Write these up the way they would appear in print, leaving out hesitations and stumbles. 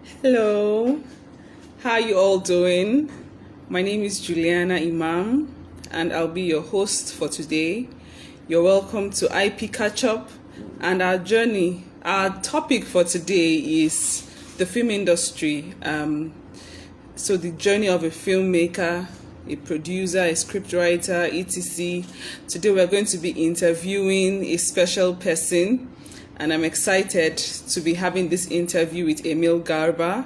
Hello, how you all doing? My name is Juliana Imam, and I'll be your host for today. You're welcome to IPcatchUP, and our topic for today is the film industry. So the journey of a filmmaker, a producer, a scriptwriter, etc. Today we're going to be interviewing a special person, and I'm excited to be having this interview with Emil Garuba.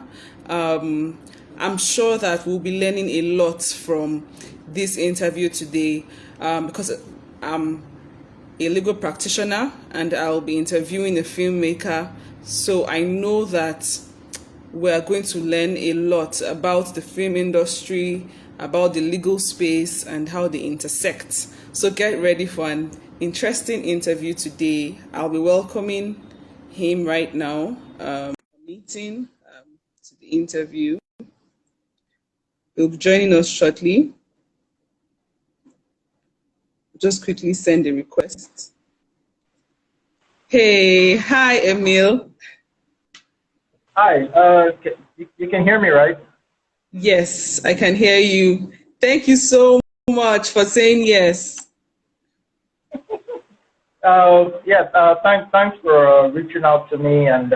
I'm sure that we'll be learning a lot from this interview today because I'm a legal practitioner and I'll be interviewing a filmmaker. So I know that we're going to learn a lot about the film industry, about the legal space, and how they intersect. So get ready for an interesting interview today. I'll be welcoming him right now. Meeting to the interview. He'll be joining us shortly. Just quickly send a request. Hey, hi, Emil. Hi, you can hear me, right? Yes, I can hear you. Thank you so much for saying yes. Thanks for reaching out to me and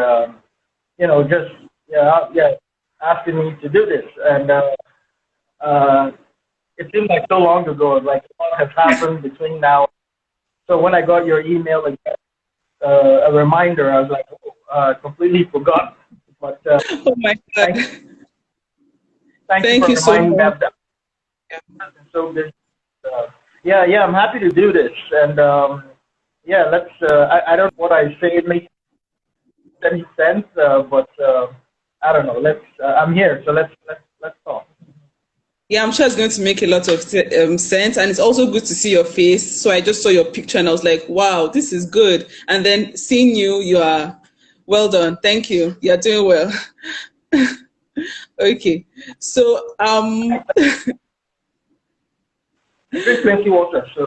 just asking me to do this. And it seems like so long ago, like a lot has happened between now. So when I got your email and a reminder, I was like, completely forgot. But Oh my God. thank thank you Thank for you so reminding me much. of that. So this, I'm happy to do this. And let's. I don't know what I say makes any sense, but I don't know. I'm here, so let's talk. Yeah, I'm sure it's going to make a lot of sense. And it's also good to see your face. So I just saw your picture and I was like, wow, this is good. And then seeing you, you are well done. Thank you. You're doing well. Okay. So, I drink plenty water, so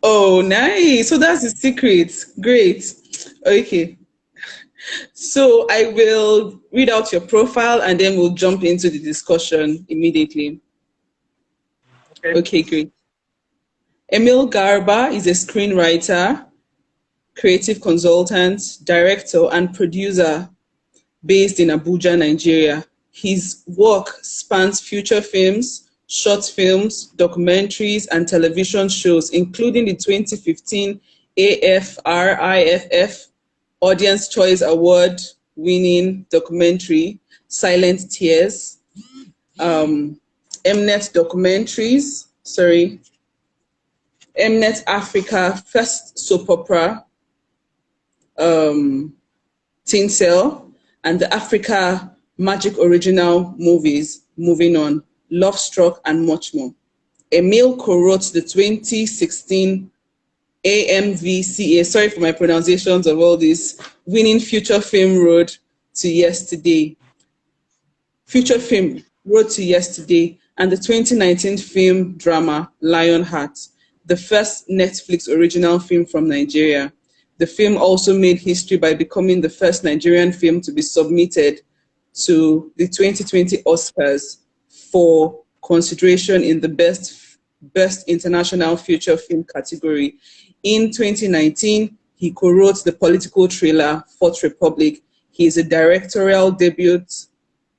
oh, nice. So that's the secret. Great. Okay. So I will read out your profile and then we'll jump into the discussion immediately. okay. Okay, great. Emil Garba is a screenwriter, creative consultant, director, and producer based in Abuja, Nigeria. His work spans feature films, short films, documentaries, and television shows, including the 2015 AFRIFF Audience Choice Award winning documentary Silent Tears, Mnet Documentaries, Mnet Africa First Soap Opera, um, Tinsel, and the Africa Magic Original Movies, Moving On, Love Struck, and much more. Emil co-wrote the 2016 AMVCA, sorry for my pronunciations of all this, winning Future Film Road to Yesterday. Future Film Road to Yesterday, and the 2019 film drama Lionheart, the first Netflix original film from Nigeria. The film also made history by becoming the first Nigerian film to be submitted to the 2020 Oscars for consideration in the Best International Feature Film category. In 2019, he co-wrote the political thriller Fourth Republic. He is a directorial debut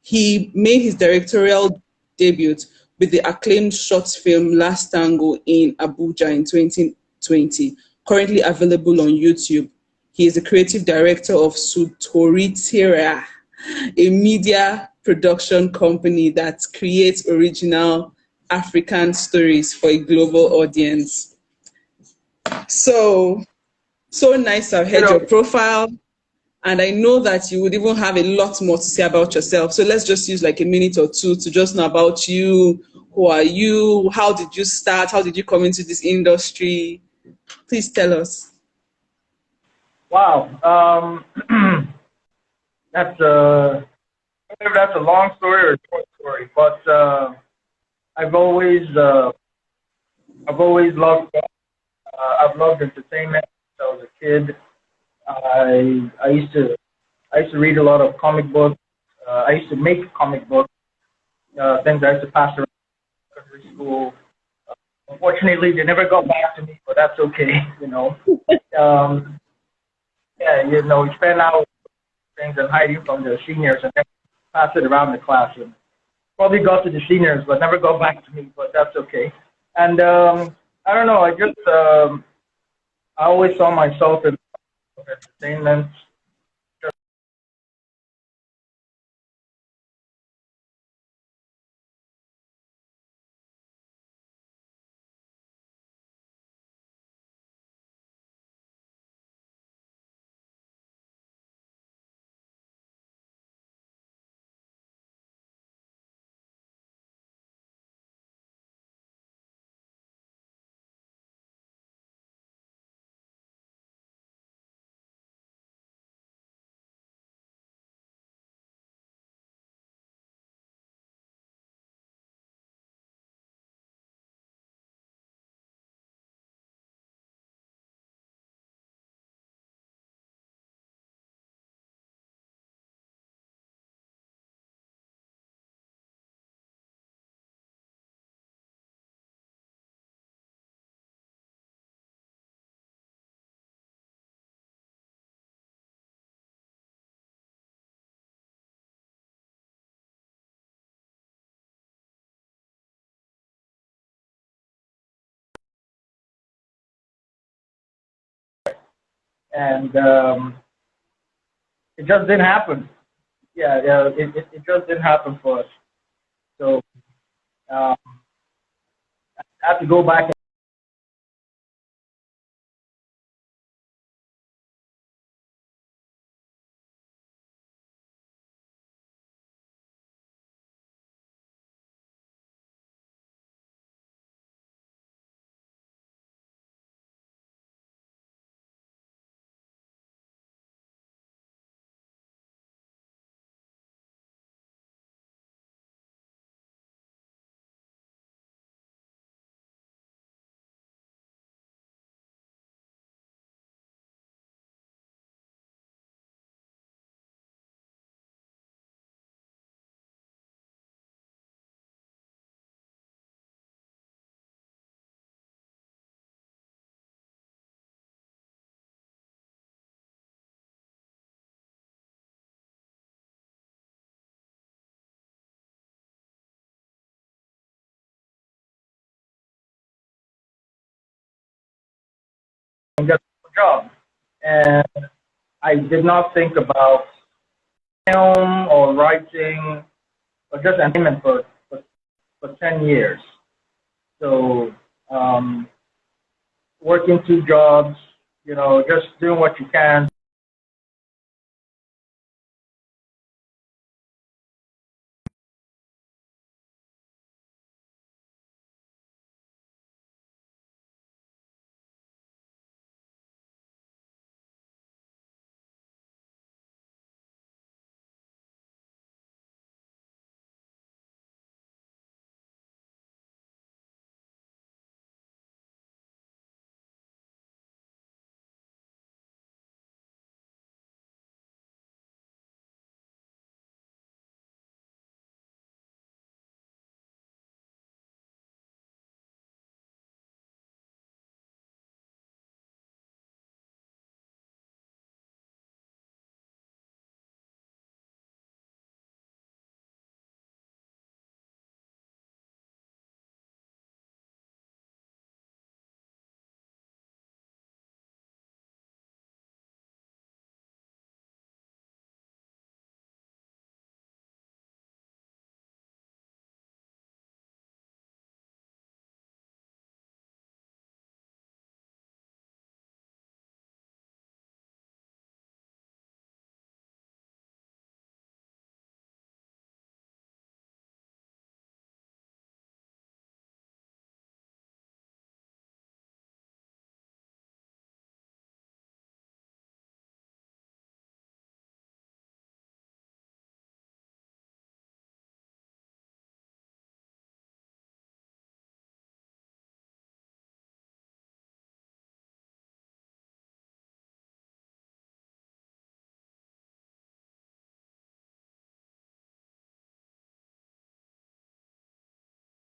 He made his directorial debut with the acclaimed short film Last Tango in Abuja in 2020, currently available on YouTube. He is the creative director of Sutoritera, a media production company that creates original African stories for a global audience. So, so nice to have You heard know, your profile. And I know that you would even have a lot more to say about yourself. So let's just use like a minute or two to just know about you. Who are you? How did you start? How did you come into this industry? Please tell us. wow. That's whether that's a long story or a short story, but I've always uh, I've always loved I've loved entertainment since I was a kid. I used to read a lot of comic books. I used to make comic books, things I used to pass around secondary school. Unfortunately, they never got back to me, but that's okay. Um, yeah, we spend hours things and hiding from the seniors and then pass it around the class. And probably got to the seniors, but never got back to me. But that's okay. And I don't know. I always saw myself in entertainment. And it just didn't happen. Yeah, it just didn't happen for us. So um, I have to go back and get a job. And I did not think about film or writing or just entertainment for 10 years. So um, working two jobs, just doing what you can.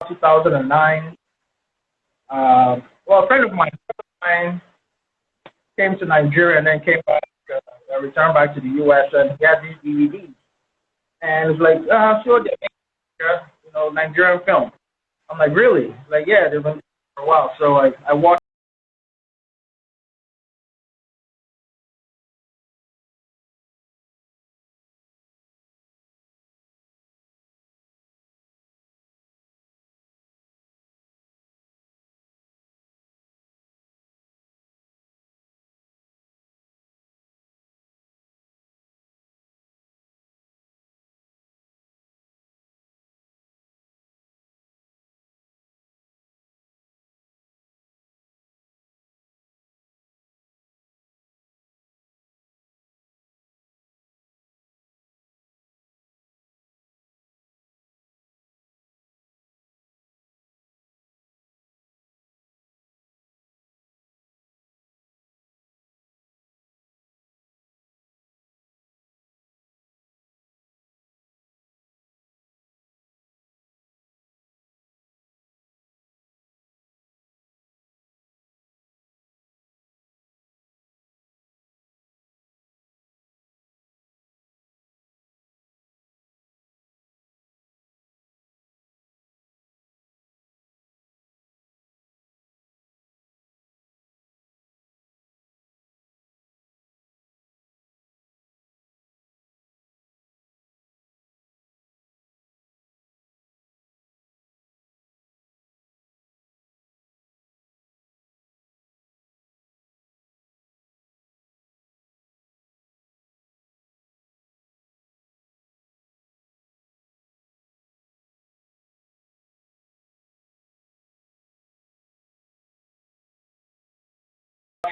2009. Well, a friend of mine came to Nigeria and then came back, returned back to the U.S. and he had these DVDs. And it's like, sure, they're making, Nigerian film. I'm like, really? Like, yeah, they've been for a while. So I watched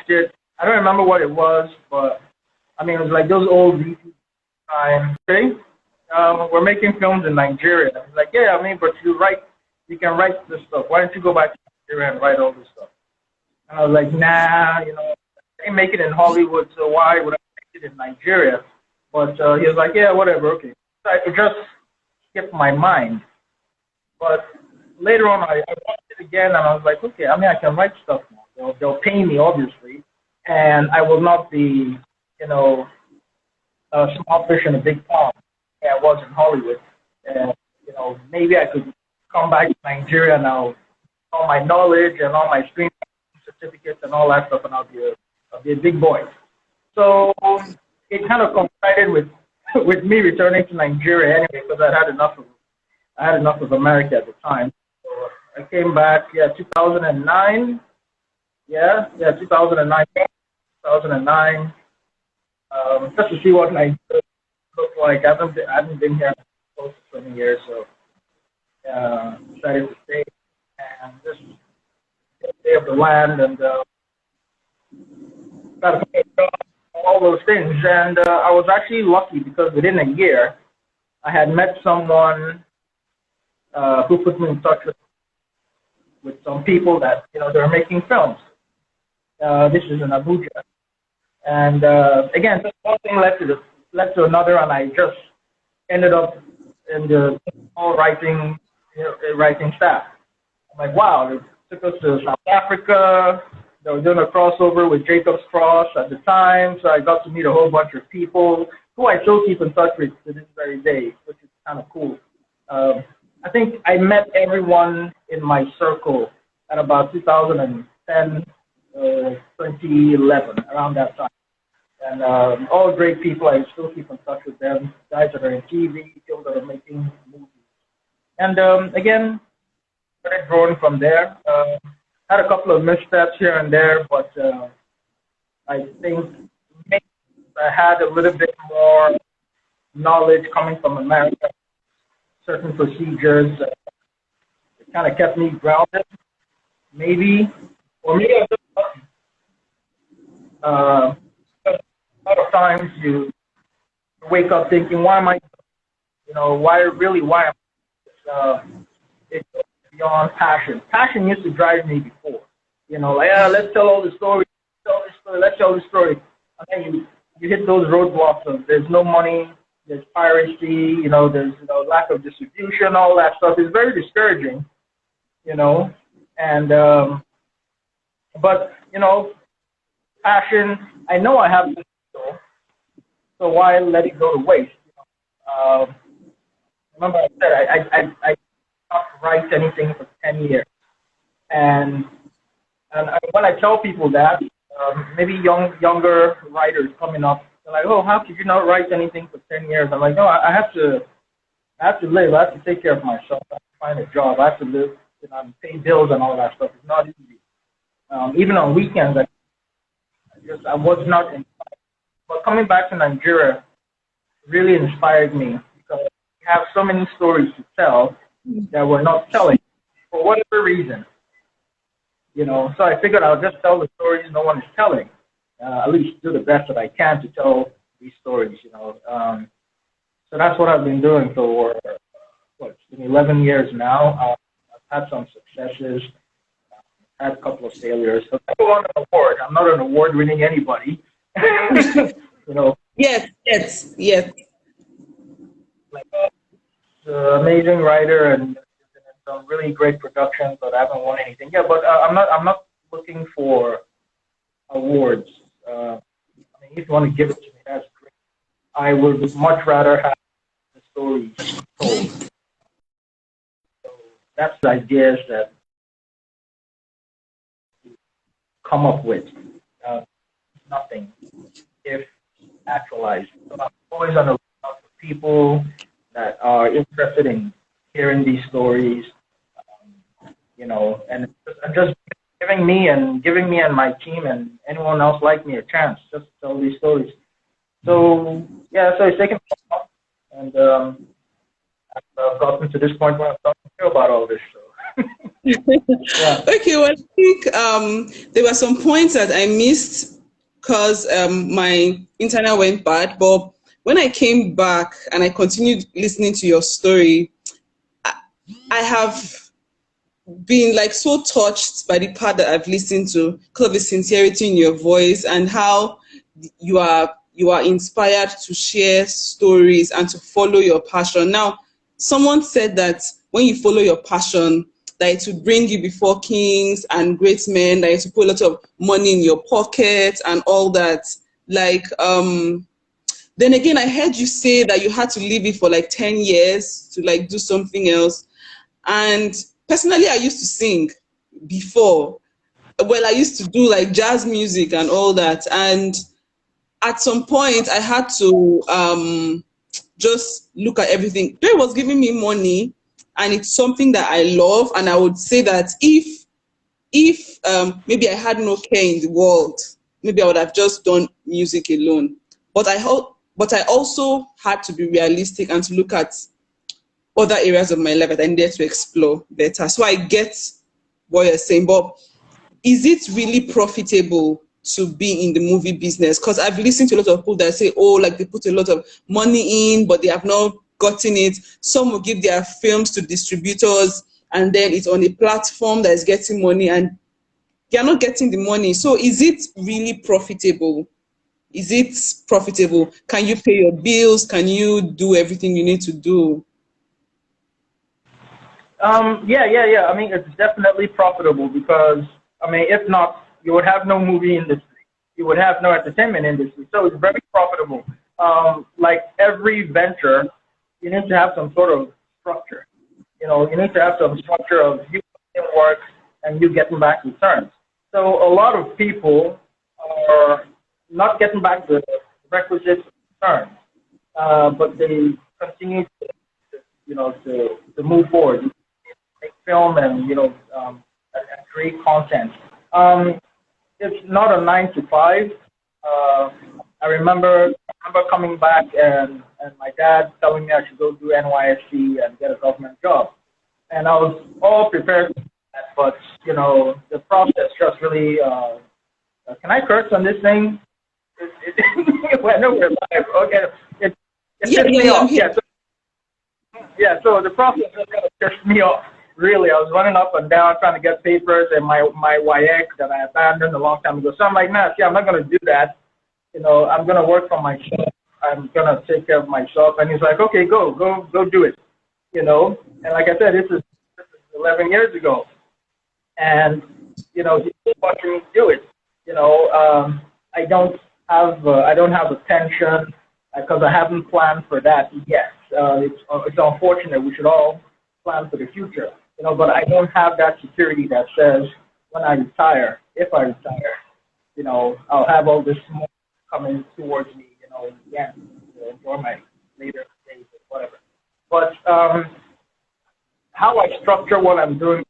it. I don't remember what it was, but I mean, it was like those old VCD times. Okay, we're making films in Nigeria. I was like, yeah, I mean, but you can write this stuff. Why don't you go back to Nigeria and write all this stuff? And I was like, nah, I ain't make it in Hollywood, so why would I make it in Nigeria? But he was like, yeah, whatever, okay. So it just skipped my mind. But later on, I watched it again, and I was like, okay, I mean, I can write stuff now. They'll pay me, obviously, and I will not be, a small fish in a big pond. Yeah, I was in Hollywood, and maybe I could come back to Nigeria now, all my knowledge and all my screen certificates and all that stuff, and I'll be a big boy. So it kind of coincided with with me returning to Nigeria anyway, because I had enough of America at the time. So I came back, 2009. 2009. 2009. Just to see what Nigeria looked like. I haven't been here close to 20 years, so decided to stay and just stay of the land and got a job, all those things. And I was actually lucky because within a year, I had met someone who put me in touch with some people that they were making films. This is in Abuja, and again, just one thing led to another, and I just ended up in the whole writing staff. I'm like, wow, they took us to South Africa. They were doing a crossover with Jacob's Cross at the time, so I got to meet a whole bunch of people who I still keep in touch with to this very day, which is kind of cool. I think I met everyone in my circle at about 2010, 2011, around that time. And all great people, I still keep in touch with them, guys that are in TV, people that are making movies. And again, started growing from there. Had a couple of missteps here and there, but I think maybe I had a little bit more knowledge coming from America, certain procedures. It kind of kept me grounded, maybe. Or maybe I just a lot of times you wake up thinking, why am I, why am I? It goes beyond passion. Passion used to drive me before. Like, let's tell all the story, let's tell the story. And then you hit those roadblocks of there's no money, there's piracy, there's lack of distribution, all that stuff. It's very discouraging. you know, and but you know, passion. I know I have this, so why let it go to waste? Remember I said I did not write anything for 10 years, and when I tell people that, maybe younger writers coming up, they're like, oh, how could you not write anything for 10 years? I'm like, no, I have to live. I have to take care of myself. I have to find a job. I have to live, you know, and pay bills and all that stuff. It's not easy. Even on weekends, I was not inspired. But coming back to Nigeria really inspired me because we have so many stories to tell that we're not telling for whatever reason. You know, so I figured I'll just tell the stories no one is telling. At least do the best that I can to tell these stories. You know, so that's what I've been doing for what, it's been 11 years now. I've had some successes, had a couple of failures. So I won an award. I'm not an award-winning anybody. You know. Yes, yes, yes. Like, amazing writer and some really great productions, but I haven't won anything. Yeah, but I'm not looking for awards. I mean, if you want to give it to me, that's great. I would much rather have the stories told. So that's the ideas that come up with. Nothing if actualized. So I'm always on the lookout for people that are interested in hearing these stories, you know, and just giving me and my team and anyone else like me a chance just to tell these stories. So yeah, so it's taken a while, and I've gotten to this point where I'm talking to you about all this. So yeah. Okay, well, I think there were some points that I missed because my internet went bad. But when I came back and I continued listening to your story, I have been like so touched by the part that I've listened to because of the sincerity in your voice and how you are inspired to share stories and to follow your passion. Now, someone said that when you follow your passion, that it will bring you before kings and great men, that it will put a lot of money in your pocket and all that. Like, then again, I heard you say that you had to leave it for like 10 years to like do something else. And personally, I used to sing before. Well, I used to do like jazz music and all that. And at some point, I had to just look at everything. They was giving me money, and it's something that I love. And I would say that if maybe I had no care in the world, maybe I would have just done music alone. But I also had to be realistic and to look at other areas of my life that I needed to explore better. So I get what you're saying, but is it really profitable to be in the movie business? Because I've listened to a lot of people that say, oh, like they put a lot of money in, but they have not gotten it. Some will give their films to distributors, and then it's on a platform that is getting money, and they're not getting the money. So is it really profitable? Is it profitable? Can you pay your bills? Can you do everything you need to do? Yeah. I mean, it's definitely profitable because, I mean, if not, you would have no movie industry. You would have no entertainment industry. So it's very profitable. Like every venture, you need to have some sort of structure. You know, you need to have some structure of you getting work and you getting back returns. So a lot of people are not getting back the requisite returns, but they continue to, you know, to move forward, make film and, you know, and create content. It's not a 9 to 5. I remember coming back and my dad telling me I should go do NYSC and get a government job. And I was all prepared for that, but, you know, the process just really, can I curse on this thing? We're live. Okay. It pissed me off. So the process just kind of pissed me off. Really, I was running up and down trying to get papers and my YX that I abandoned a long time ago. So I'm like, nah, see, I'm not going to do that. You know, I'm going to work for myself. I'm going to take care of myself. And he's like, okay, go do it. You know, and like I said, this is 11 years ago. and he's still watching me do it. I don't have a pension because I haven't planned for that yet. It's unfortunate. We should all plan for the future, but I don't have that security that says when I retire, if I retire, I'll have all this money coming towards me, in the end to enjoy my later days or whatever. But how I structure what I'm doing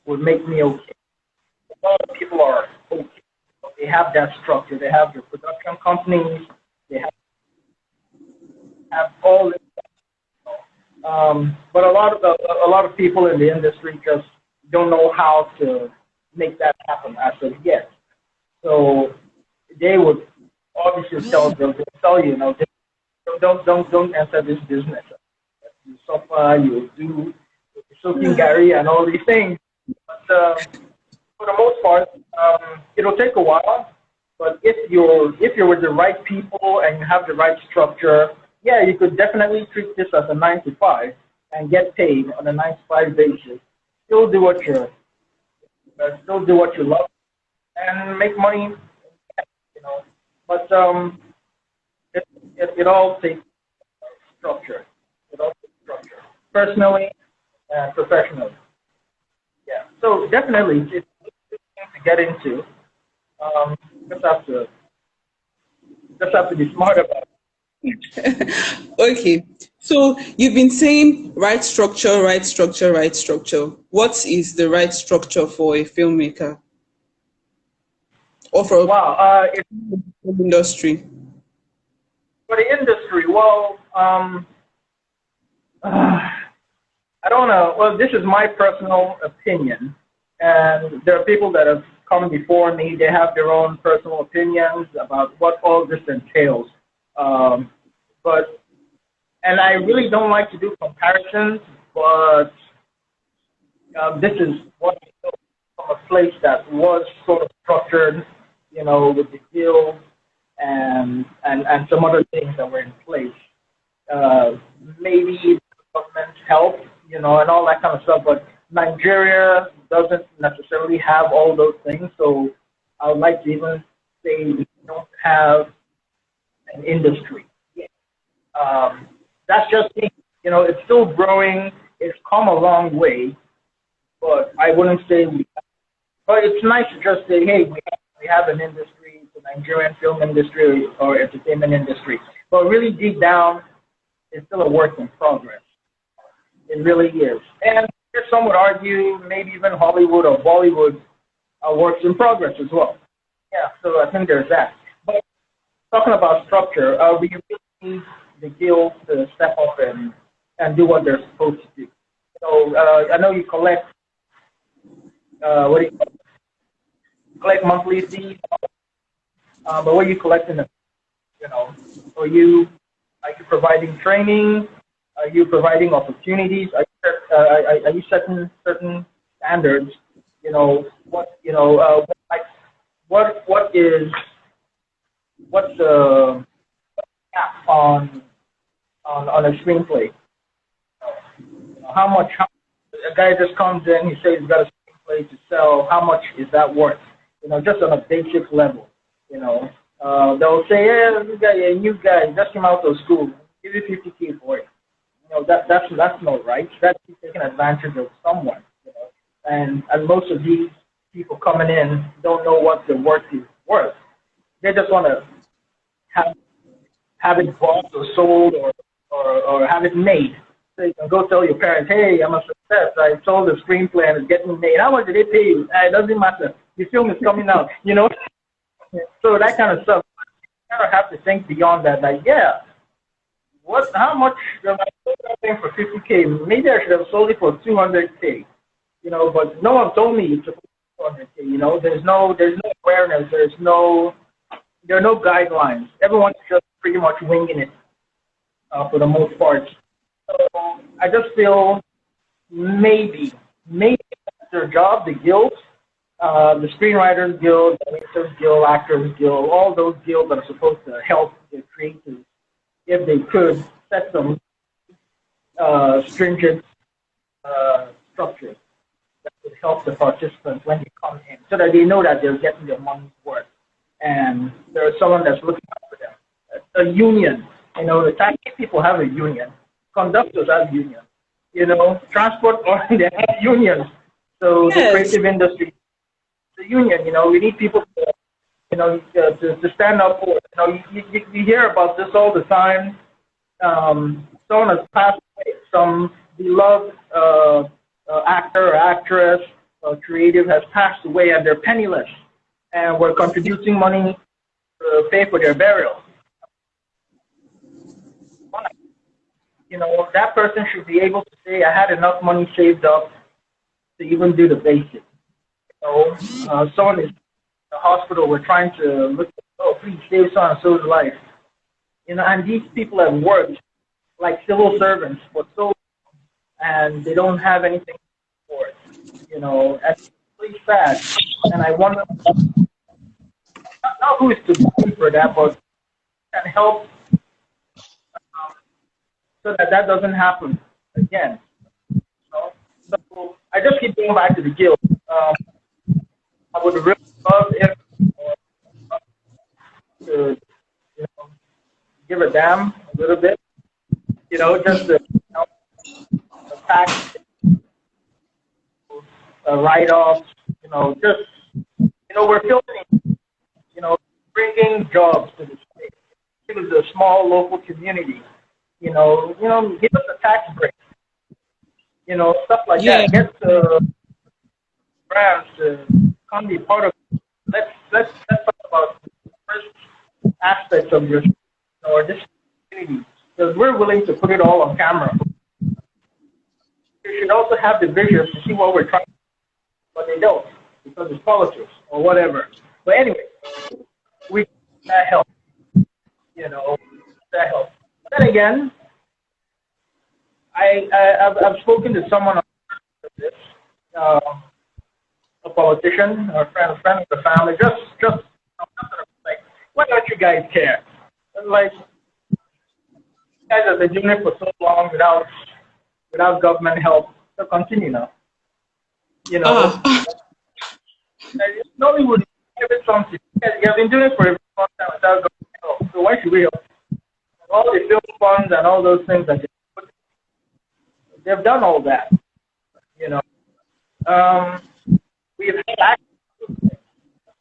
would make me okay. A lot of people are okay. They have that structure. They have their production companies. They have all this. But a lot of people in the industry just don't know how to make that happen as of yet. So they would obviously tell you, don't enter this business. You suffer, you do soaking Gary and all these things. But for the most part, it'll take a while. But if you're with the right people and you have the right structure, yeah, you could definitely treat this as a 9 to 5 and get paid on a 9 to 5 basis. Still do what you love and make money. But it all takes structure. It all takes structure, personally and professionally. Yeah. So definitely, it's a good thing to get into. Just have to be smart about it. Okay. So you've been saying right structure, right structure, right structure. What is the right structure for a filmmaker or for Wow. the industry? For the industry, well, I don't know. Well, this is my personal opinion, and there are people that have come before me. They have their own personal opinions about what all this entails. But and I really don't like to do comparisons, but this is what I know from a place that was sort of structured, with the guild and some other things that were in place. Maybe government help, and all that kind of stuff. But Nigeria doesn't necessarily have all those things. So I would like to even say we don't have an industry. That's just me. It's still growing. It's come a long way, but I wouldn't say we. But it's nice to just say, hey, we have an industry, the Nigerian film industry or entertainment industry. But really deep down, it's still a work in progress. It really is. And some would argue maybe even Hollywood or Bollywood are works in progress as well. Yeah, so I think there's that. But talking about structure, we really need the guild to step up and do what they're supposed to do. So I know you collect, what do you call it? Collect monthly fees, but what are you collecting? Are you providing training? Are you providing opportunities? Are you setting certain standards? What's the cap on a screenplay? How a guy just comes in, he says he's got a screenplay to sell. How much is that worth? Just on a basic level. They'll say, "Yeah, you got a new guy, just came out of school, give you 50K for it." That's not right. That's taking advantage of someone. And most of these people coming in don't know what the work is worth. They just want to have it bought or sold or have it made. So you can go tell your parents, hey, I'm a success. I sold the screenplay and it's getting made. How much did they pay you? It doesn't matter. The film is coming out, So that kind of stuff. You kind of have to think beyond that. Like, yeah, how much am I sold that thing for 50K? Maybe I should have sold it for 200K. But no one told me it's supposed to be 200K. There's no awareness. There are no guidelines. Everyone's just pretty much winging it for the most part. So I just feel maybe that's their job, the guilds, the Screenwriters Guild, the Actors Guild, Actors Guild, all those guilds that are supposed to help the creators, if they could set some stringent structures would help the participants when they come in, so that they know that they're getting their money's worth, and there's someone that's looking out for them. A union, the taxi people have a union, conductors have unions, transport or they have unions. So the Yes. creative industry, the union, we need people to stand up for it. You hear about this all the time. Someone has passed away, some beloved actor or actress or creative has passed away, and they're penniless, and we're contributing money to pay for their burial. That person should be able to say, I had enough money saved up to even do the basics. Someone is in the hospital, we're trying to look at, oh, please save so and so's life. And these people have worked like civil servants for so long, and they don't have anything for it. And it's really sad. And I wonder, not who is to blame for that, but can help so that doesn't happen again. So I just keep going back to the guild. I would really love if to give a damn a little bit, just to tax write-offs, we're filming, bringing jobs to the state, to the small local community, give us a tax break, stuff like that. Get the brands to come be part of it. Let's talk about the first aspects of your or this community, because we're willing to put it all on camera. You should also have the vision to see what we're trying to do, but they don't, because it's politics or whatever. But anyway, that helps. That helps. But then again, I've spoken to someone on this, a politician, or a friend of the family, just like, why don't you guys care? And like, you guys have been doing it for so long without government help, so continue now. Nobody would give it something. You have been doing it for a long time without government help, so why should we help? All the film funds and all those things that they've done all that. We've had access to those things.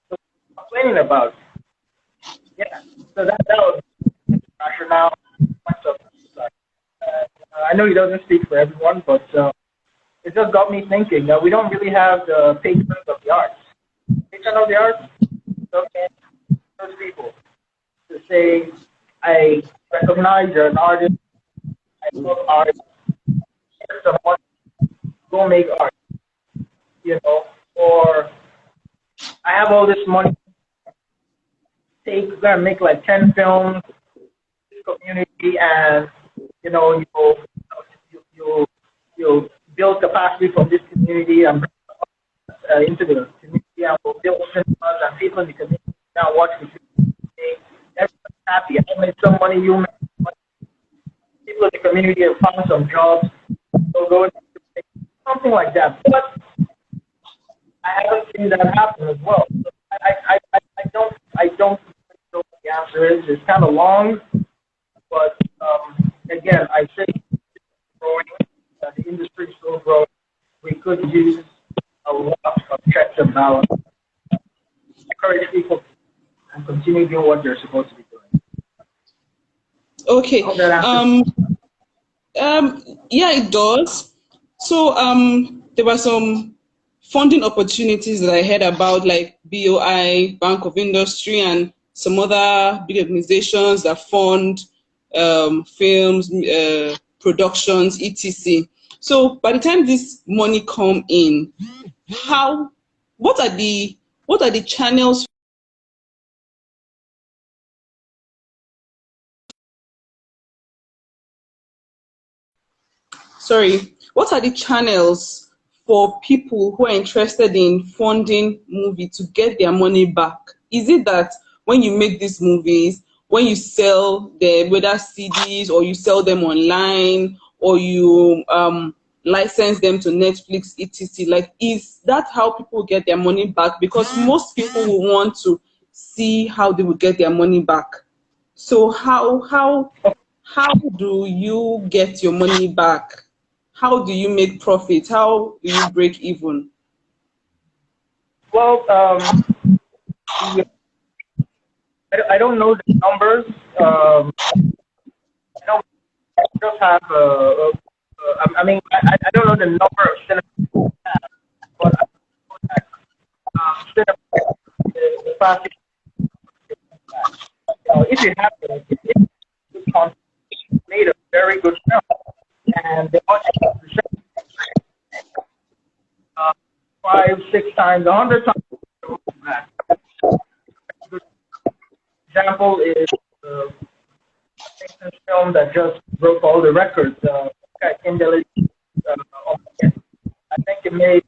So complaining about. Yeah. So that was the rationale. I know he doesn't speak for everyone, but it just got me thinking that we don't really have the patrons of the arts. Patron of the arts? Okay. Those people to say, I recognize you're an artist, I love art, here's some money, go make art, or I have all this money, go and make like 10 films, this community, and you'll build capacity from this community and bring into the community, and we'll build cinemas, and people in the community now watch the community. Everyone's happy. I made some money, you made money. People in the community have found some jobs. So go into something like that. But I haven't seen that happen as well. So I don't know what the answer is. It's kind of long, but again, I say it's growing. The industry is still growing. We could use a lot of checks and balance. Encourage people and continue doing what they're supposed to be doing. Okay. Yeah, it does. So there were some funding opportunities that I heard about, like BOI, Bank of Industry, and some other big organizations that fund films, productions, etc. So by the time this money come in, what are the channels? Sorry, what are the channels for people who are interested in funding movie to get their money back? Is it that when you make these movies, when you sell them, whether CDs or you sell them online, or you license them to Netflix, etc. Like, is that how people get their money back? Because most people will want to see how they will get their money back. So how do you get your money back? How do you make profit? How do you break even? Well, I don't know the numbers. I don't just have I mean, I don't know the number of cinemas, but I know that cinema the past if you have it, if good content, made a very good film, and they want you to show five, six times, 100 times. Good example is a film that just broke all the records. In the I think it made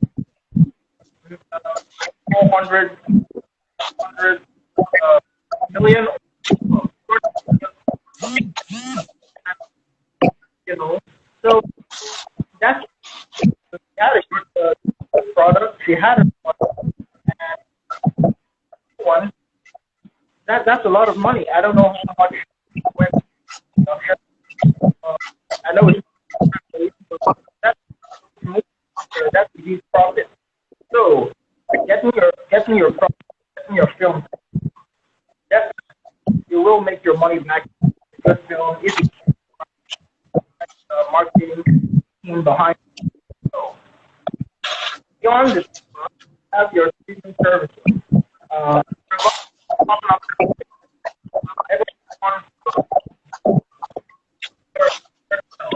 400 million. You know, so that's she had a good product. She had a product, and one that's a lot of money. I don't know how much went. I know it's that's a huge profit. So get me your product, get me your film. Definitely, you will make your money back. Good film if you marketing team behind it. So beyond this, have your streaming services.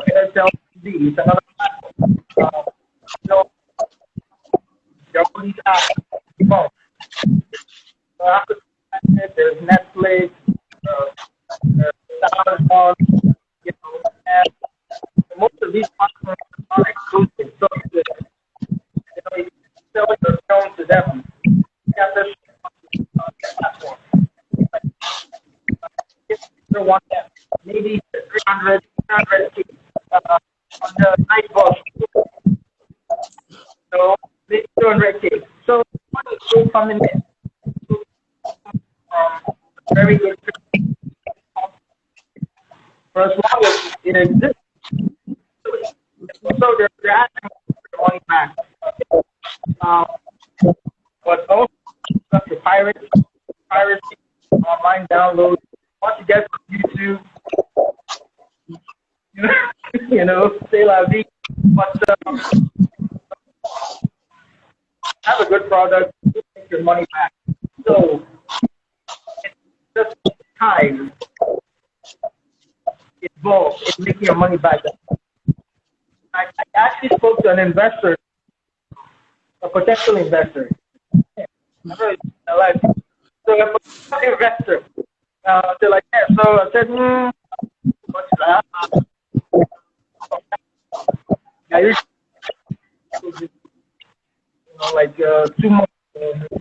Airtel TV is another platform. There are all these apps. So after that, there's Netflix, Amazon, and most of these platforms are exclusive. So you sell your film to them. You have this platform. If you want that, maybe 300 on the night bus. So maybe 200K. So money is still coming in. Very good for as long as it exists. So they're asking for money back. But also the piracy, online download. Once you get from YouTube, say la vie. But have a good product, take your money back. So it's just time involved in making your money back. I actually spoke to an investor, a potential investor. So a potential investor. They're like, yeah. So I said, what's that? I usually, like 2 months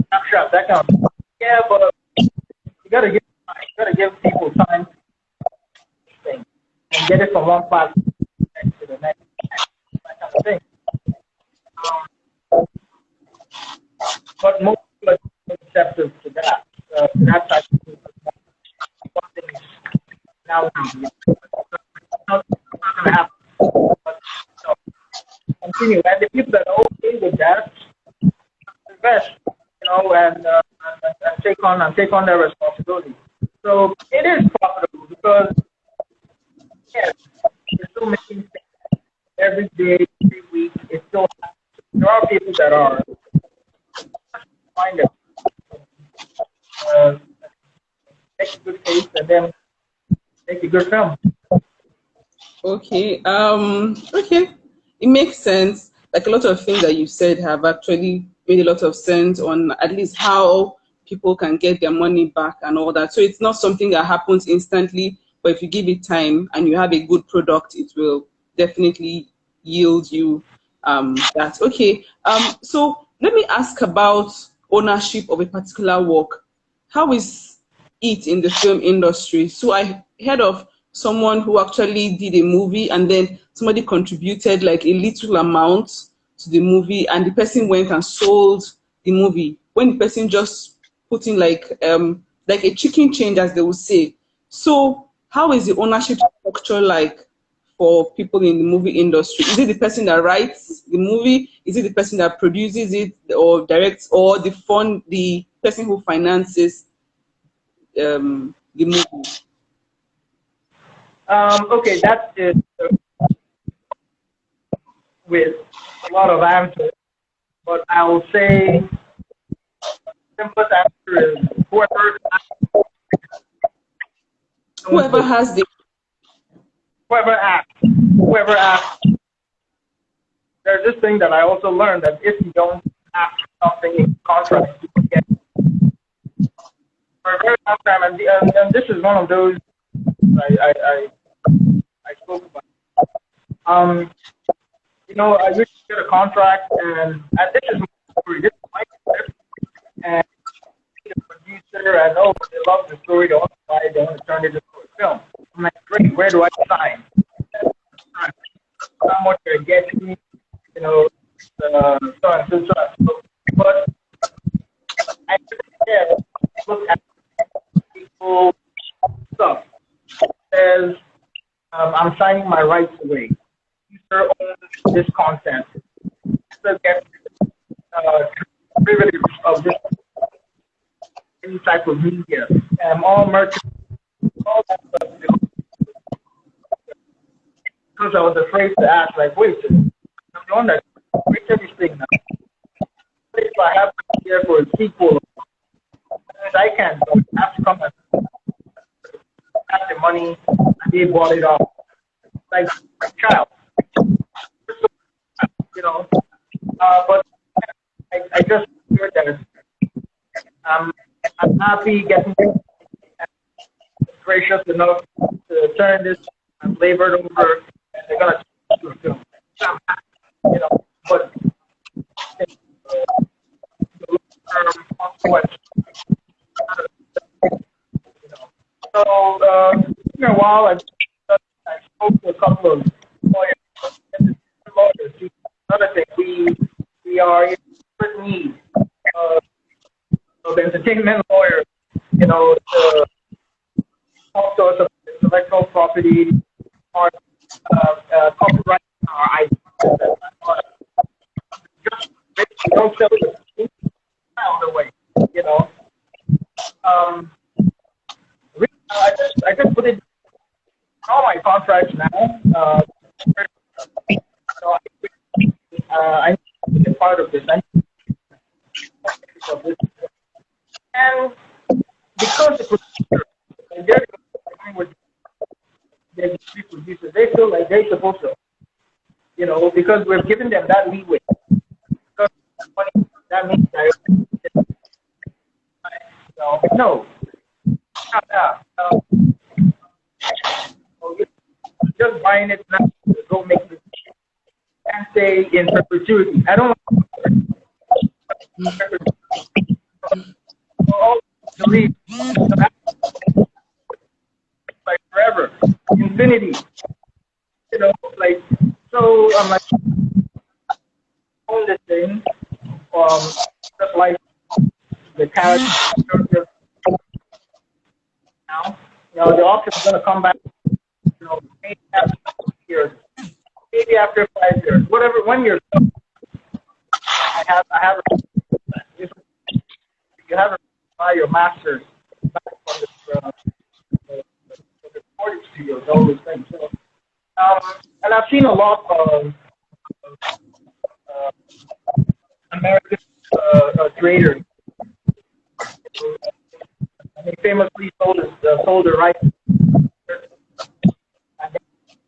snapshot, that kind of thing. Yeah, but you gotta give people time and get it from one platform to the next, that kind of thing. But most people are receptive to that. That type of thing. Something now, it's not gonna happen. But continue, and the people that are okay with that invest, and take on their responsibility. So it is profitable because yes, you're still making things every day, every week. It's still there are people that are find it, make a good case, and then make a good film. Okay. Okay. It makes sense. Like, a lot of things that you said have actually made a lot of sense on at least how people can get their money back and all that. So it's not something that happens instantly, but if you give it time and you have a good product, it will definitely yield you that. Okay. So let me ask about ownership of a particular work. How is it in the film industry? So I heard of someone who actually did a movie, and then somebody contributed like a little amount to the movie, and the person went and sold the movie. When the person just put in like a chicken change, as they would say. So how is the ownership structure like for people in the movie industry? Is it the person that writes the movie? Is it the person that produces it or directs, or the person who finances the movie? Okay, that is with a lot of answers, but I will say simplest answer is owns Whoever it. has the Whoever asks. There's this thing that I also learned that if you don't ask something in contract, you can get for a very long time, and this is one of those I spoke about. Um, I used to get a contract, and this is my story. This is my story, and the producer, I know they love the story. They want to buy it. They want to turn it into a film. I'm like, great. Where do I sign? How much they're getting, so and so and so. But I look at people stuff. Says I'm signing my rights away. User owns this content. User gets privilege of this any type of media. All merchants, all that stuff. Because I was afraid to ask, like, wait, I'm the one that created this thing now. If I have to be here for a sequel, I can't. So I have to come and have the money, and they bought it off. Like a child, you know. But I just feel that I'm happy getting gracious enough to turn this and labor it over, and they're gonna do a film. So I'm happy, but the long-term consequence, So in a while, I spoke to a couple of lawyers. And the lawyers, another thing, we are in need of entertainment lawyers, to talk to us about intellectual property, or copyright, or ideas. Just don't sell it out of the way, you know. I just put it in all my contracts now. I need to be a part of this. I need to be this. And because the producer, and they're going with the producer, they feel like they're supposed to, because we've given them that leeway. Because that means no. Just buying it now to go make it and stay in perpetuity. I don't all believe like forever, infinity. Like so. I'm like own this thing, just like the character now. The author is gonna come back. Maybe after years, maybe after 5 years, whatever. When you're done, I have. If you have to buy your master's back from the recording studios, all those things. So, and I've seen a lot of American traders. And he famously sold the rights.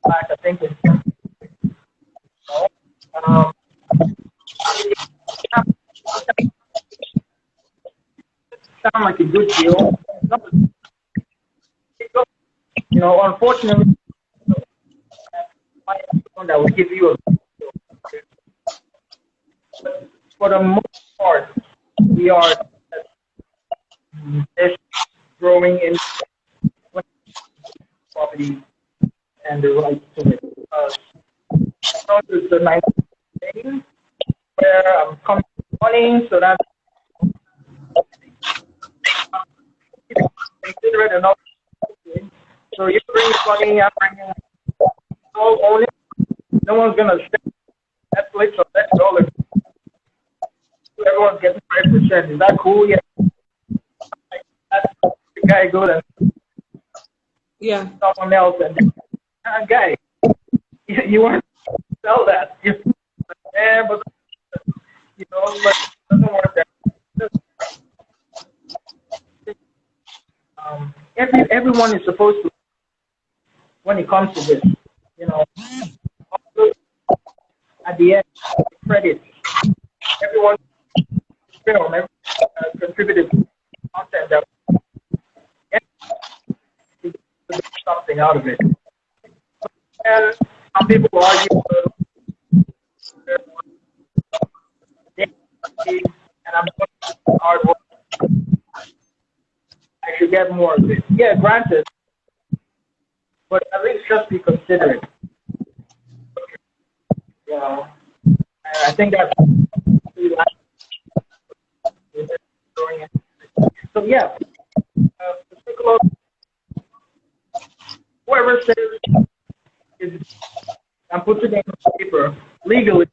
I think it's sound like a good deal. Unfortunately, that will give you a. For the most part, we are growing in property and the rights to it. It's the 19th where I'm coming money, so that's consider it enough. So you bring money, I bring all own it. No one's gonna stay Netflix or $10. Everyone's getting 5%. Is that cool? Yeah. That's the guy good and Yeah. someone else and guy, you want to sell that? Yeah, but but it doesn't work that. Everyone is supposed to, when it comes to this, at the end, credit. Everyone film, everyone contributed content that to get something out of it. And some people argue, and I'm doing hard work. I should get more of it. Yeah, granted, but at least just be considerate. I think that's so yeah. Whoever says is and puts it in paper legally.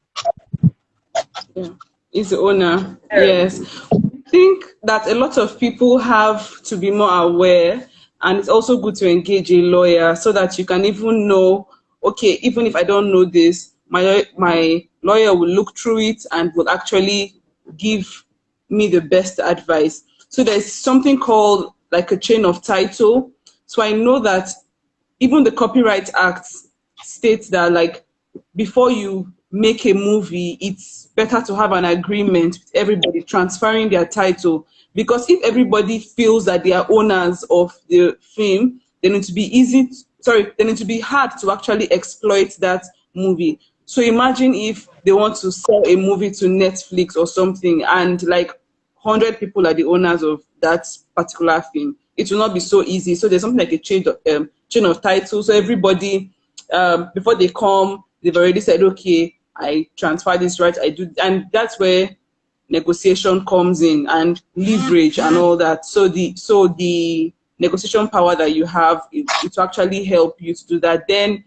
Yeah. Is the owner. Yes. I think that a lot of people have to be more aware, and it's also good to engage a lawyer so that you can even know, okay, even if I don't know this, my lawyer will look through it and will actually give me the best advice. So there's something called like a chain of title. So I know that even the Copyright Act states that, like, before you make a movie, it's better to have an agreement with everybody transferring their title, because if everybody feels that they are owners of the film, then it will be then it will be hard to actually exploit that movie. So imagine if they want to sell a movie to Netflix or something, and like 100 people are the owners of that particular film. It will not be so easy. So there's something like a chain of title. So everybody, before they come, they've already said, okay, I transfer this right, I do, and that's where negotiation comes in, and leverage and all that. So the negotiation power that you have, it will actually help you to do that. Then,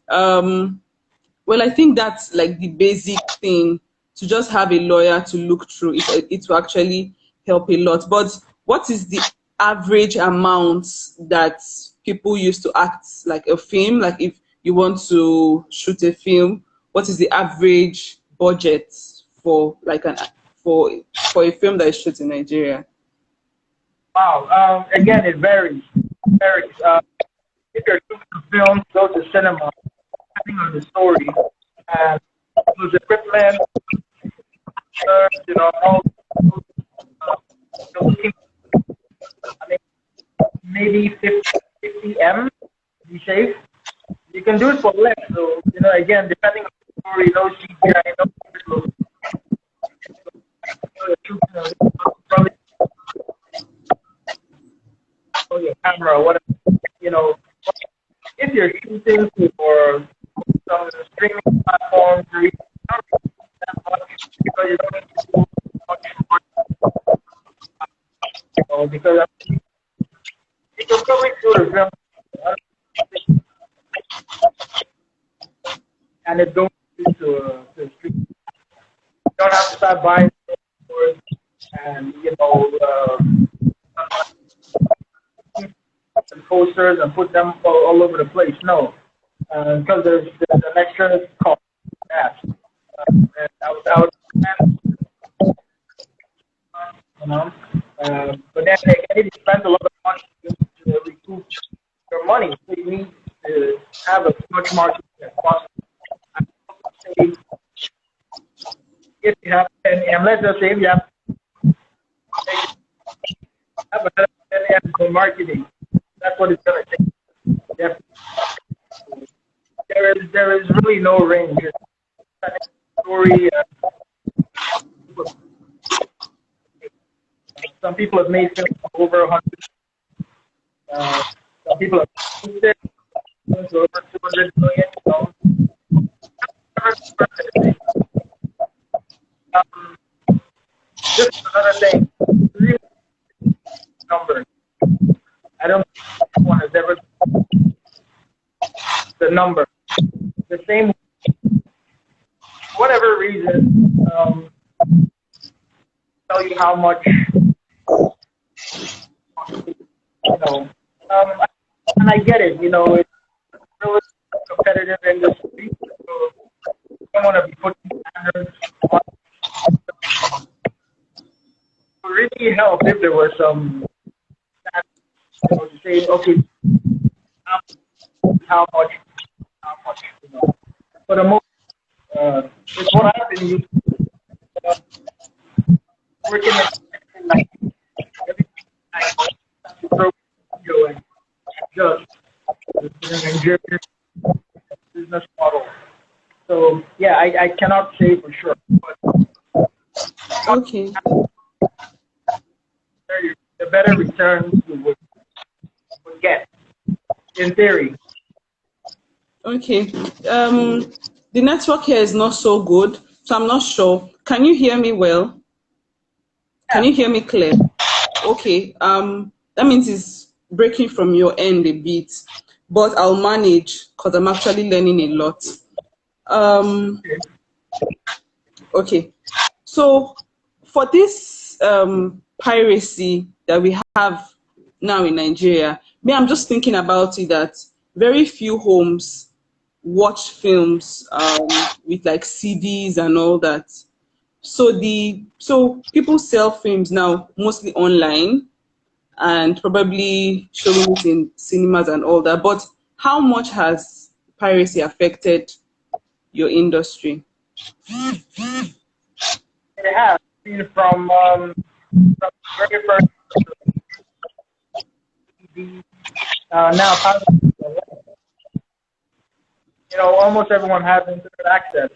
well, I think that's like the basic thing, to just have a lawyer to look through it. It will actually help a lot. But what is the average amount that people use to act like a film? Like if you want to shoot a film, what is the average budget for like for a film that is shot in Nigeria? Wow. Again, it varies. If you're doing a film, go to cinema, depending on the story, and use equipment, all looking, I mean, maybe 50 M, be safe. You can do it for less. So, again, depending on the story, no CGI, probably your camera, whatever, if you're shooting for some streaming platforms, you don't need that much because you don't need to do much work, because you can probably shoot a film and it goes to a stream. You don't have to start buying and posters and put them all over the place. No, because there's an extra cost for that. And I would but then again, if you spend a lot of money to recoup your money, so you need to have as much marketing as possible. Say, if you have 10 M, let's just say if you have another 10 M for marketing, that's what it's going to take. Yeah. There is really no range. Story. Some people have made films over 100. Some people have made it. million to over 200 million. Um, just another thing, really number. I don't think anyone has ever the number. The same, whatever reason, tell you how much, and I get it, it's really competitive industry, so you don't want to be putting standards on. It would really help if there were some standards, to say, okay, how much, For the most, it's what I've been used to, working in like every night, to throw video and just the Nigerian business model. So yeah, I cannot say for sure, but Okay. the better returns you would get, in theory. Okay. The network here is not so good, so I'm not sure. Can you hear me well? Can Yeah. you hear me clear? Okay. That means it's breaking from your end a bit, but I'll manage because I'm actually learning a lot. Um, okay. So for this piracy that we have now in Nigeria, me, I'm just thinking about it that very few homes watch films with like CDs and all that. So people sell films now mostly online and probably showing it in cinemas and all that. But how much has piracy affected your industry? It has been from the very first TV, now almost everyone has internet access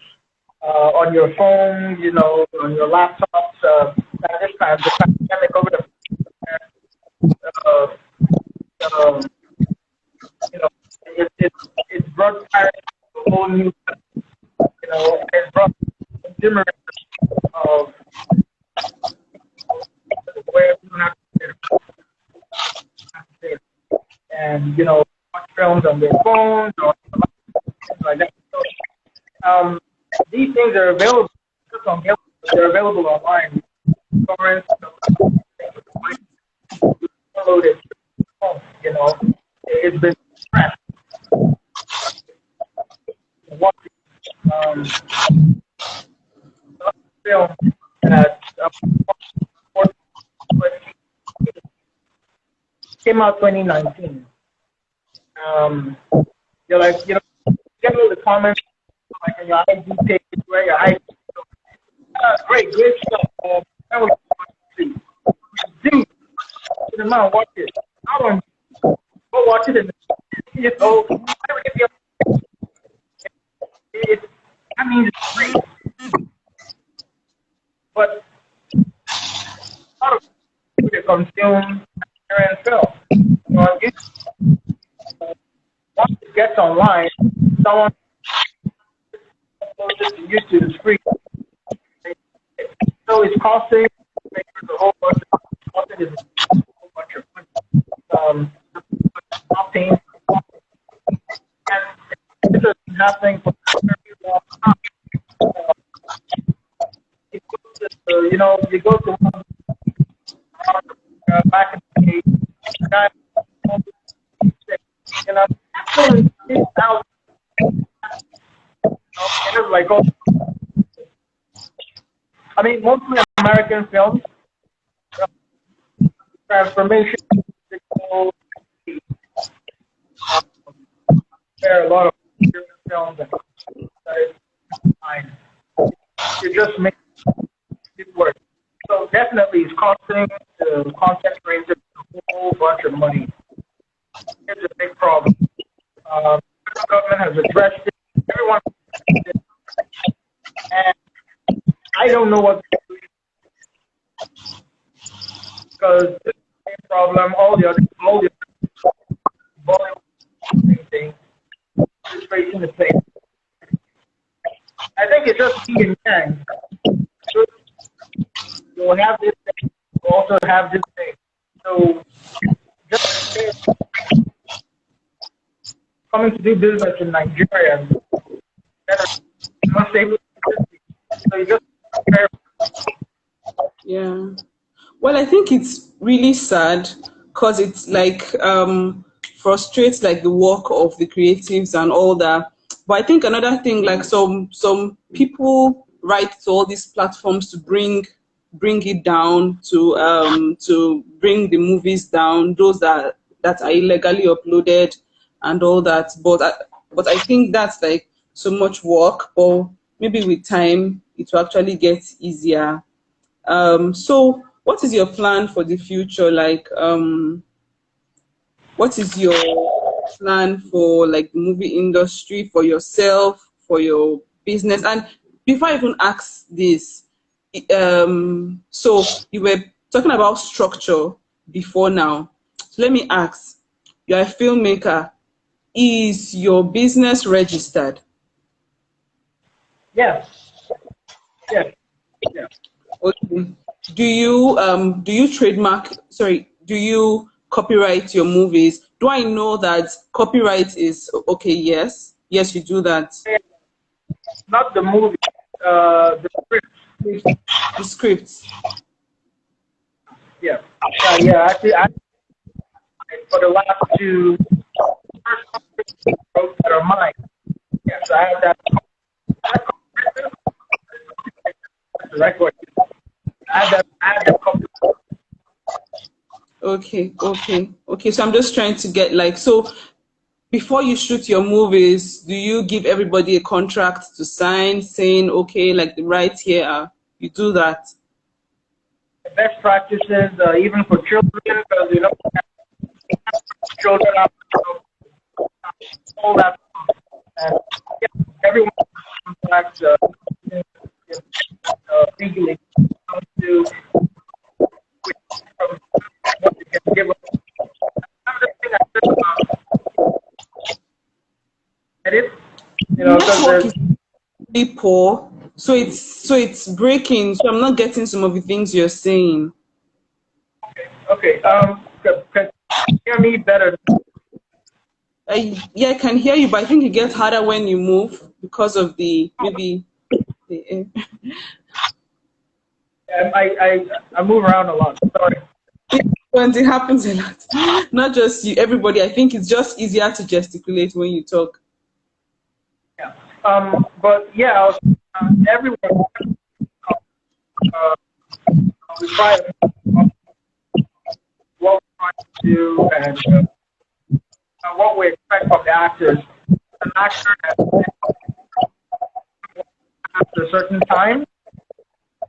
on your phone, on your laptops. At this time, the pandemic over the uh, um, it's brought piracy to a whole new, it's brought consumerism of where you don't have to pay, and watch films on their phones or things like that. So, these things are available. They're available online. Torrents, download it. It's been pressed. Watching film that came out 2019. You're like, get all the comments like on your IG page, where your IG. Great stuff. That was dude, the man, watch it. I don't go watch it and whatever it, I mean, it's free, but a lot of people that consume and film. Once it gets online, someone uploads it to YouTube, it's free. So it's costing a whole bunch of money. Not paying, and this is nothing for people. You go to back in the day, guy, $6,000. It was like, I mean, mostly American films, transformation, there are a lot of films that it just makes it work. So definitely it's costing the content creators a whole bunch of money. It's a big problem. The government has addressed it. Everyone has it. And I don't know what to do because this is the same problem. All the other Bollywood thing. facing the same. I think it's just yin and yang. You'll have this thing, you'll also have this thing. So just coming to do business in Nigeria, you must say, so you just prepare. Yeah. Well, I think it's really sad because it's like frustrates like the work of the creatives and all that. But I think another thing, like some people write to all these platforms to bring it down, to bring the movies down, those that are illegally uploaded and all that. But I think that's like so much work. Or maybe with time it will actually get easier. So what is your plan for the future? Like, what is your plan for like the movie industry, for yourself, for your business? And before I even ask this, so you were talking about structure before now. So let me ask, you're a filmmaker. Is your business registered? Yes, yes, yes. Okay. Do you trademark, sorry, do you copyright your movies? Do I know that copyright is okay? Yes. Yes, you do that. Not the movie, the script. The scripts. Yeah, yeah. Actually, for the last two books that are mine, yes, I have that. That's the record. I have that copy. Okay, okay, okay. So I'm just trying to get like, so before you shoot your movies, do you give everybody a contract to sign saying, okay, like the rights here are, you do that? Best practices, even for children, because children are all that, and yeah, everyone contracts legally to from what they can give us. Another thing I said edit, because Network there's is really poor, so it's breaking. So I'm not getting some of the things you're saying. okay. Can you hear me better? Yeah, I can hear you, but I think it gets harder when you move because of the maybe the. I move around a lot. Sorry. When it happens a lot, not just you, everybody. I think it's just easier to gesticulate when you talk. Yeah. But yeah, everyone uh, we try what we try to do and what we expect from the actors. An actor that after a certain time,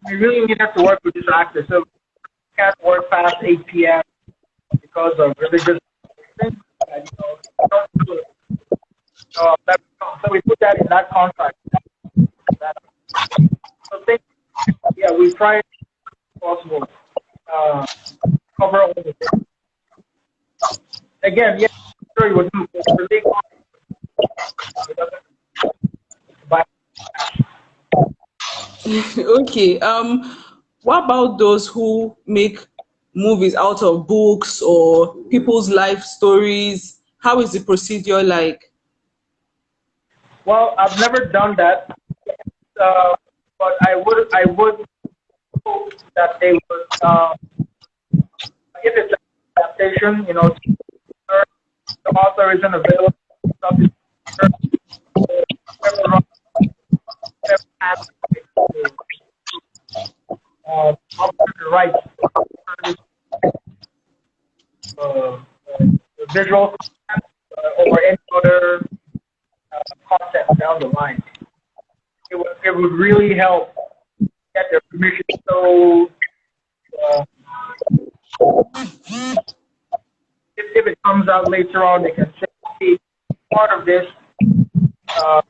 we really need to work with this actor. So we can't work past 8 p.m. because of religious reasons. And, don't do it. So we put that in that contract. So things, yeah, we try as possible uh, cover all the things. Again, yeah, sure you would do it. The legal, but Okay. What about those who make movies out of books or people's life stories? How is the procedure like? well, I've never done that, uh, but I would hope that they would, if it's an adaptation, the author isn't available, something, whoever has the rights, visual content, or any other content down the line. It would really help get their permission. So uh, if it comes out later on, they can say, hey, part of this, uh,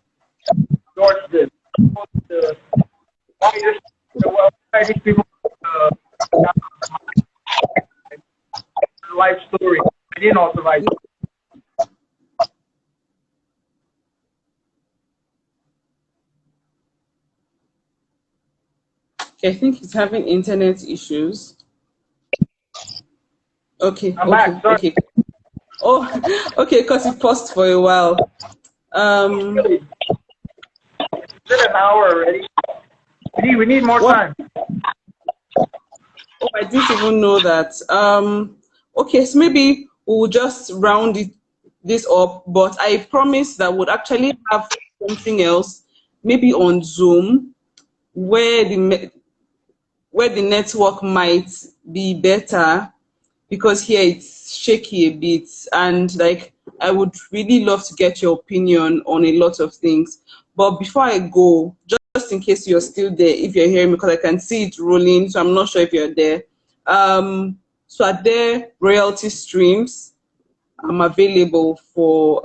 endorse this. The, why this? Well, why these people life story? I didn't authorize it. Okay, I think he's having internet issues. Okay, I'm okay, back. Sorry. okay. Oh, okay, because he paused for a while. Really, it's been an hour already. We need more What? time. Oh, I didn't even know that. Okay, so maybe we'll just this up, but I promise that we'll actually have something else, maybe on Zoom, where where the network might be better, because here it's shaky a bit, and like I would really love to get your opinion on a lot of things. But before I go, just in case you're still there, if you're hearing me, because I can see it rolling, so I'm not sure if you're there. So are there royalty streams available for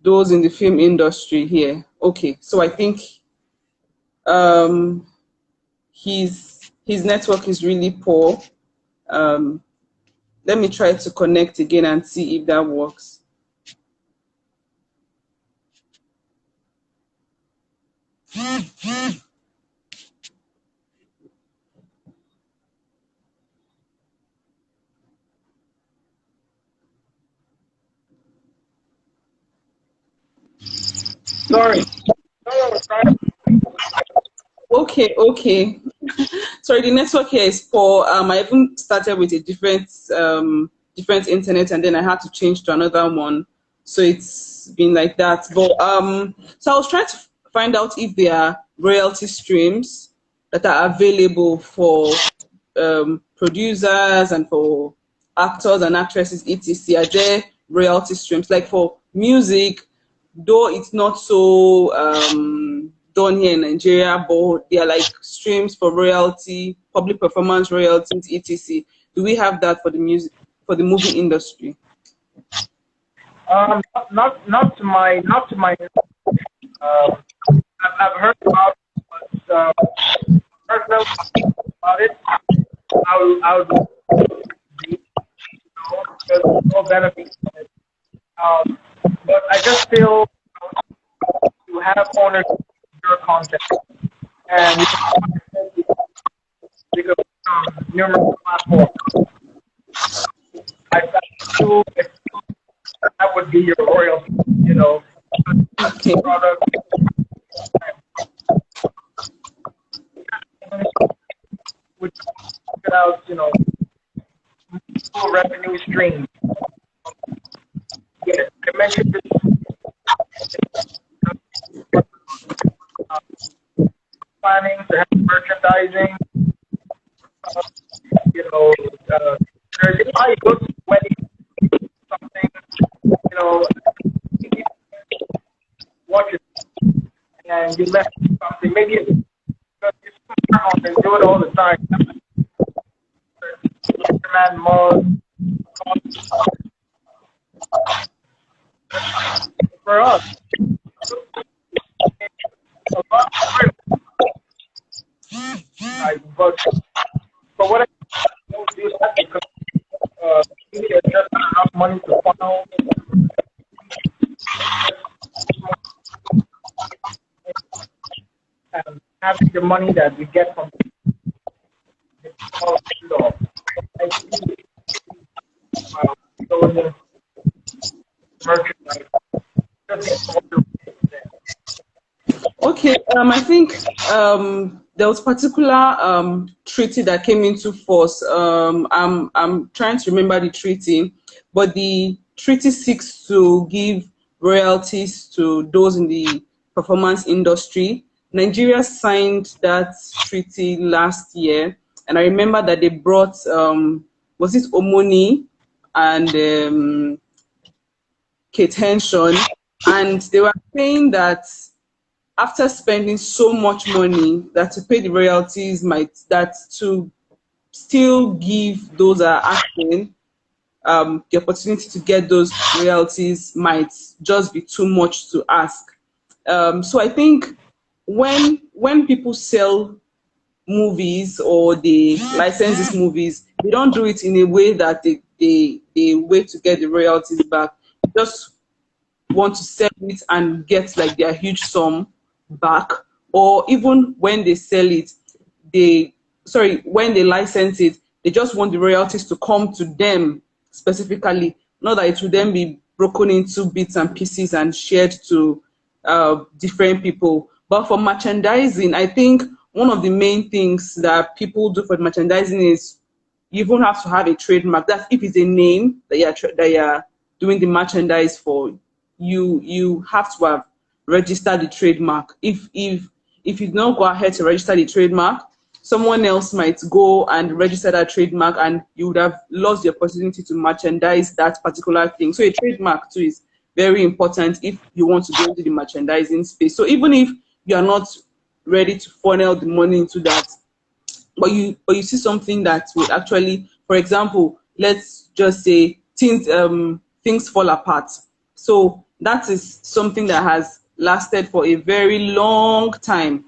those in the film industry here? Okay, so I think um, his network is really poor. Um, Let me try to connect again and see if that works. Sorry. Okay, okay. Sorry, the network here is poor. I even started with a different internet, and then I had to change to another one. So it's been like that. But so I was trying to find out if there are royalty streams that are available for producers and for actors and actresses, etc. Are there royalty streams like for music? Though it's not so done here in Nigeria, but they are like streams for royalty, public performance royalties, etc. Do we have that for the music, for the movie industry? Not to my. I've heard about it, but heard about it. I would be, there's no benefit from it. But I just feel you have ownership of your content, and you can put on numerous platforms. I feel that would be your royalty, Okay. product, which put out, full revenue streams. Yes, I mentioned this uh, planning to have merchandising, uh, you know, uh, how you go to a wedding, something, you know, watch it, and you left something, maybe it's because you and do it all the time. Man, more for us, a lot more, but what I don't do that because maybe there's just not enough money to funnel and having the money that we get from the I see those merchandise. Okay, I think there was particular treaty that came into force. I'm trying to remember the treaty, but the treaty seeks to give royalties to those in the performance industry. Nigeria signed that treaty last year, and I remember that they brought was it Omoni and Kate Henson, and they were saying that after spending so much money that to pay the royalties might that to still give those that are acting the opportunity to get those royalties might just be too much to ask. So I think when people sell movies or they license these movies, they don't do it in a way that they wait to get the royalties back. Just want to sell it and get like their huge sum back, or even when they sell it, when they license it, they just want the royalties to come to them specifically, not that it will then be broken into bits and pieces and shared to different people. But for merchandising, I think one of the main things that people do for merchandising is you even have to have a trademark. That's if it's a name that you're doing the merchandise for. You have to have registered the trademark. If you don't go ahead to register the trademark, someone else might go and register that trademark, and you would have lost the opportunity to merchandise that particular thing. So a trademark too is very important if you want to go into the merchandising space. So even if you are not ready to funnel the money into that, but you see something that will actually, for example, let's just say things fall apart. So that is something that has lasted for a very long time.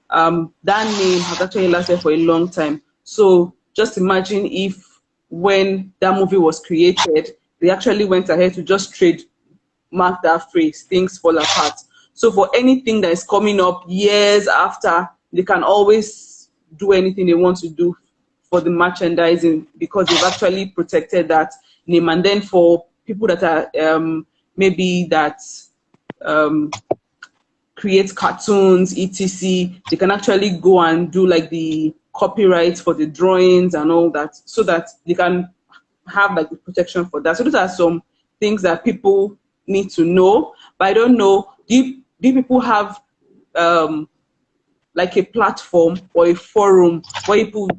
That name has actually lasted for a long time. So just imagine if when that movie was created, they actually went ahead to just trademark that phrase, things fall apart. So for anything that is coming up years after, they can always do anything they want to do for the merchandising because they've actually protected that name. And then for people that are maybe that create cartoons, etc., they can actually go and do like the copyright for the drawings and all that, so that they can have like the protection for that. So those are some things that people need to know. But I don't know, do people have like a platform or a forum where people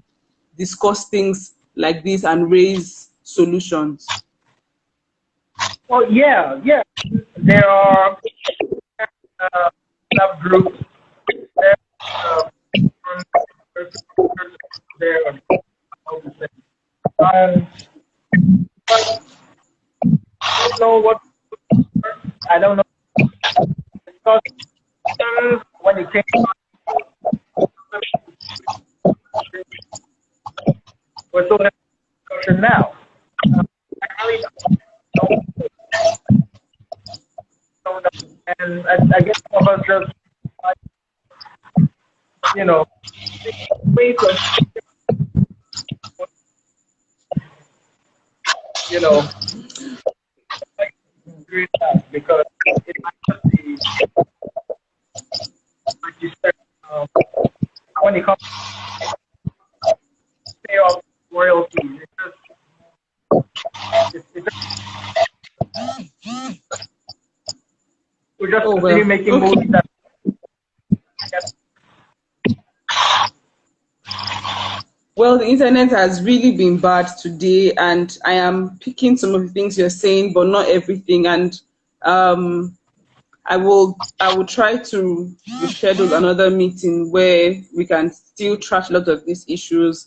discuss things like this and raise solutions? Well, yeah. There are subgroups. There are there. But I don't know what. I don't know. Because when it came we're still in discussion now. I really don't know that. And I guess some of us just, you know, wait you know, like, because it might just be, like you said, when it comes to pay off royalties, it's we're just continue making movies that. Well, the internet has really been bad today, and I am picking some of the things you're saying, but not everything. And I will try to reschedule another meeting where we can still trash a lot of these issues,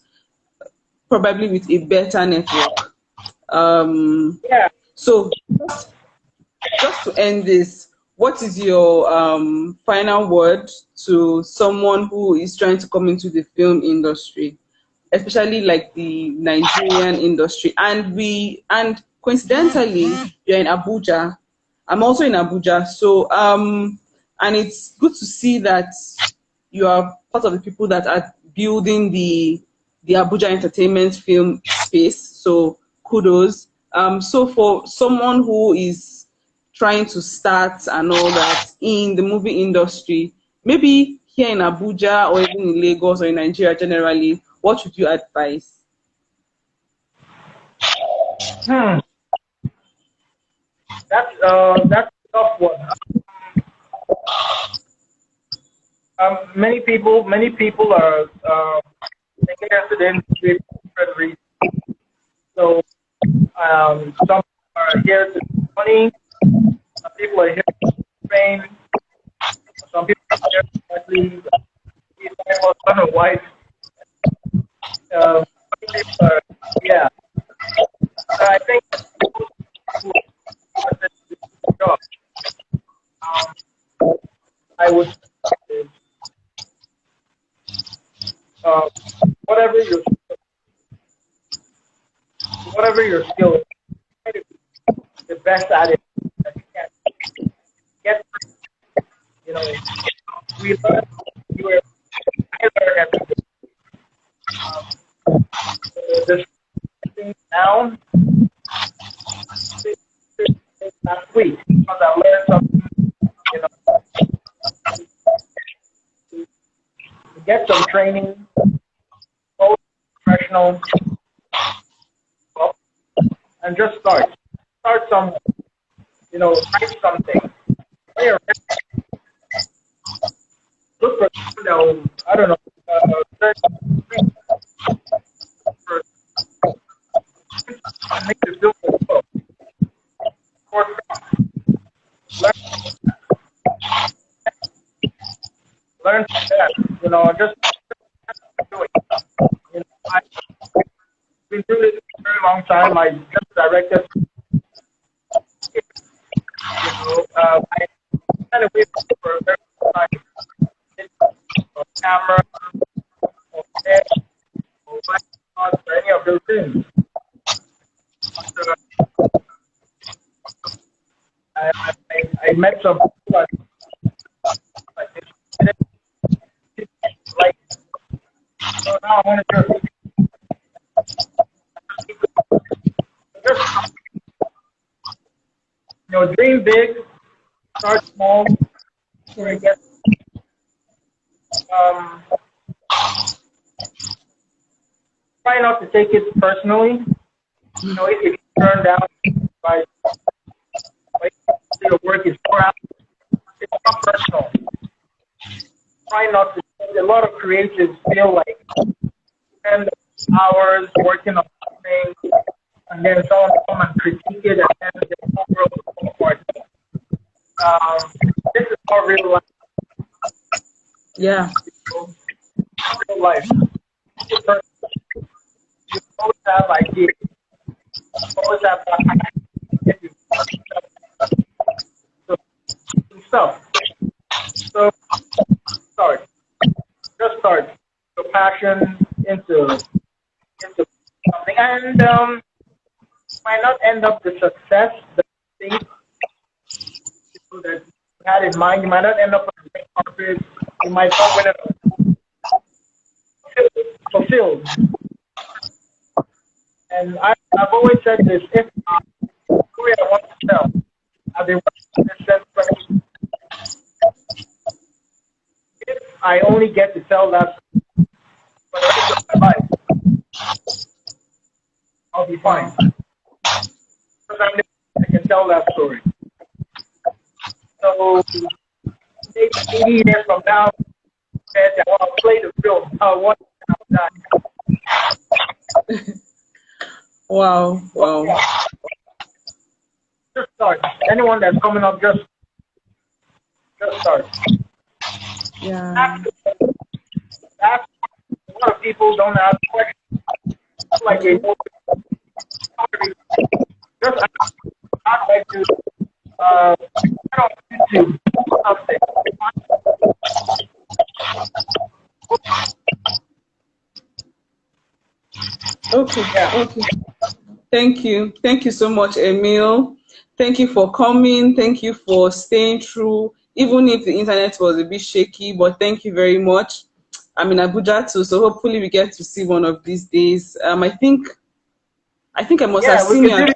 probably with a better network. Yeah. So just to end this, what is your final word to someone who is trying to come into the film industry, especially like the Nigerian industry? And coincidentally, you're in Abuja. I'm also in Abuja. So and it's good to see that you are part of the people that are building the Abuja entertainment film space. So kudos. So for someone who is trying to start and all that in the movie industry, maybe here in Abuja or even in Lagos or in Nigeria generally, what would you advise? That's a tough one. Many people are interested in different reasons. So some are here to make money. Some people are here to train. Some people are here to actually be a husband or wife. Some people are, yeah. I think people who are interested in this job, I would say, uh, whatever your whatever your skill is, try to be the best at it that you can. Get, you know, we learn some training, go professional, and just start. Start some, write something. When you're ready, look for something that will, I don't know, make you feel good. Learn, learn from that. Just do it. I've been doing this for a very long time. I just directed. I kind of waited for a very long time. On camera, or edge, or light, or any of those things. I met some people like, so now I want to just, dream big, start small, before I get, try not to take it personally. If you turn down by your work is 4 hours, it's not personal. Try not to. A lot of creatives feel like spend hours working on something, and then someone come and critique it, and then they don't grow for it. This is not real life. Yeah. Real life. You always have ideas. You always have stuff. So start. Just start your passion into something, and might not end up the success that you think that you had in mind. You might not end up on the same carpet. You might not win it fulfilled. And I've always said this: if the story I want to tell, I've been working this since. If I only get to tell that for the rest of my life, I'll be fine. Because I can tell that story. So maybe 80 years from now, I want to play the film. I want to that. Wow. Just start. Anyone that's coming up, just start. Yeah. Ask. A lot of people don't ask questions. Like they know. Just ask. I'd like to get on YouTube something. Okay. Thank you so much, Emil. Thank you for coming. Thank you for staying through, even if the internet was a bit shaky, but thank you very much. I'm in Abuja too, so hopefully we get to see one of these days. I think I must have seen you.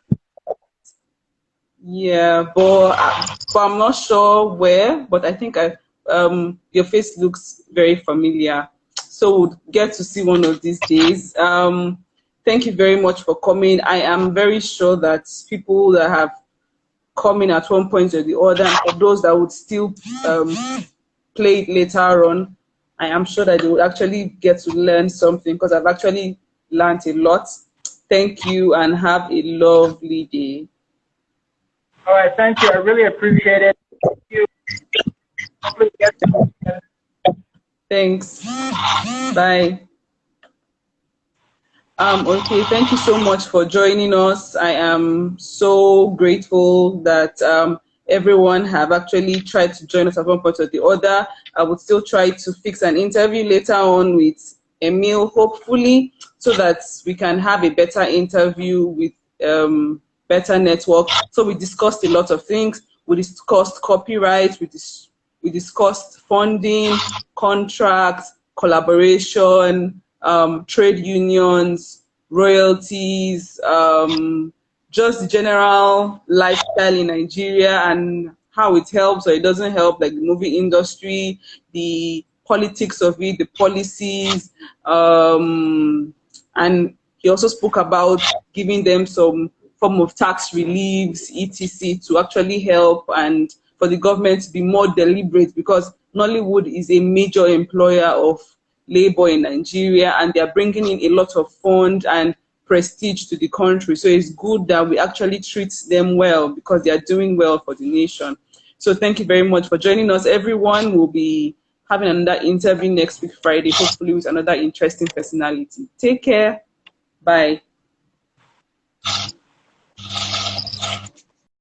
Yeah, but I'm not sure where, but I think your face looks very familiar. So we'll get to see one of these days. Thank you very much for coming. I am very sure that people that have come in at one point or the other, and for those that would still play it later on, I am sure that they would actually get to learn something, because I've actually learned a lot. Thank you and have a lovely day. All right, thank you. I really appreciate it. Thank you. Thanks. Bye. Okay, thank you so much for joining us. I am so grateful that everyone have actually tried to join us at one point or the other. I would still try to fix an interview later on with Emil, hopefully, so that we can have a better interview with better network. So we discussed a lot of things. We discussed copyright, we discussed funding, contracts, collaboration, trade unions, royalties, just the general lifestyle in Nigeria and how it helps or it doesn't help, like the movie industry, the politics of it, the policies, and he also spoke about giving them some form of tax reliefs, etc., to actually help and for the government to be more deliberate, because Nollywood is a major employer of labor in Nigeria, and they are bringing in a lot of fund and prestige to the country. So it's good that we actually treat them well because they are doing well for the nation. So thank you very much for joining us, everyone. We'll be having another interview next week, Friday, hopefully with another interesting personality. Take care. Bye.